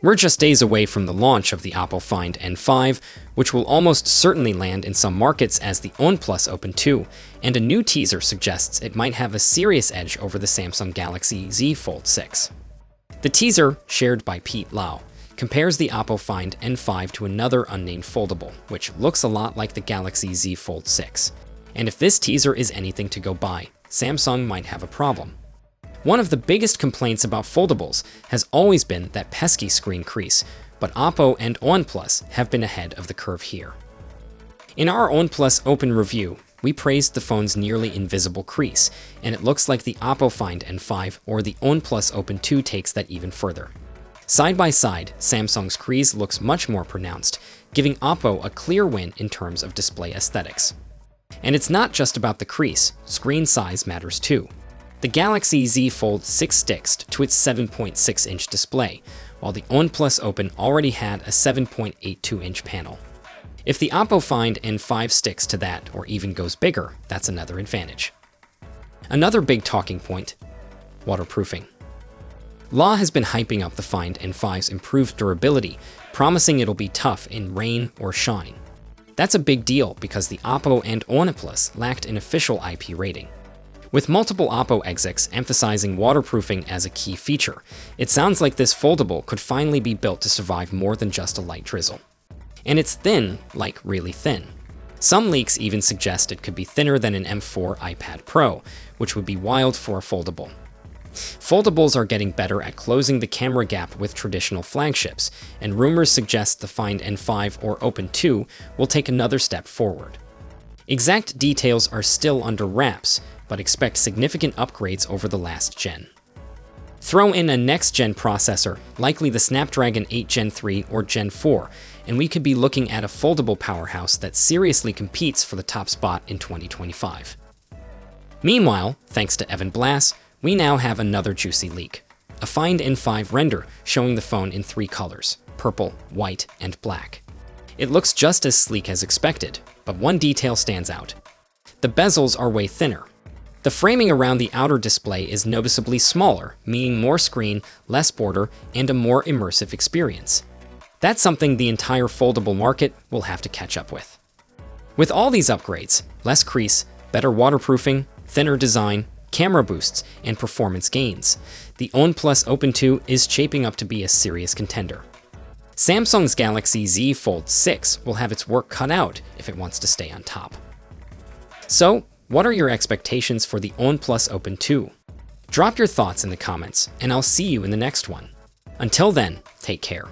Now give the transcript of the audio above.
We're just days away from the launch of the Oppo Find N5, which will almost certainly land in some markets as the OnePlus Open 2, and a new teaser suggests it might have a serious edge over the Samsung Galaxy Z Fold 6. The teaser, shared by Pete Lau, compares the Oppo Find N5 to another unnamed foldable, which looks a lot like the Galaxy Z Fold 6. And if this teaser is anything to go by, Samsung might have a problem. One of the biggest complaints about foldables has always been that pesky screen crease, but Oppo and OnePlus have been ahead of the curve here. In our OnePlus Open review, we praised the phone's nearly invisible crease, and it looks like the Oppo Find N5 or the OnePlus Open 2 takes that even further. Side by side, Samsung's crease looks much more pronounced, giving Oppo a clear win in terms of display aesthetics. And it's not just about the crease, screen size matters too. The Galaxy Z Fold 6 sticks to its 7.6-inch display, while the OnePlus Open already had a 7.82-inch panel. If the Oppo Find N5 sticks to that or even goes bigger, that's another advantage. Another big talking point: waterproofing. Law has been hyping up the Find N5's improved durability, promising it'll be tough in rain or shine. That's a big deal because the Oppo and OnePlus lacked an official IP rating. With multiple Oppo execs emphasizing waterproofing as a key feature, it sounds like this foldable could finally be built to survive more than just a light drizzle. And it's thin, like really thin. Some leaks even suggest it could be thinner than an M4 iPad Pro, which would be wild for a foldable. Foldables are getting better at closing the camera gap with traditional flagships, and rumors suggest the Find N5 or Open 2 will take another step forward. Exact details are still under wraps, but expect significant upgrades over the last gen. Throw in a next-gen processor, likely the Snapdragon 8 Gen 3 or Gen 4, and we could be looking at a foldable powerhouse that seriously competes for the top spot in 2025. Meanwhile, thanks to Evan Blass, we now have another juicy leak. A Find N5 render showing the phone in 3 colors: purple, white, and black. It looks just as sleek as expected, but one detail stands out. The bezels are way thinner. The framing around the outer display is noticeably smaller, meaning more screen, less border, and a more immersive experience. That's something the entire foldable market will have to catch up with. With all these upgrades, less crease, better waterproofing, thinner design, camera boosts, and performance gains, the OnePlus Open 2 is shaping up to be a serious contender. Samsung's Galaxy Z Fold 6 will have its work cut out if it wants to stay on top. So, what are your expectations for the OnePlus Open 2? Drop your thoughts in the comments, and I'll see you in the next one. Until then, take care.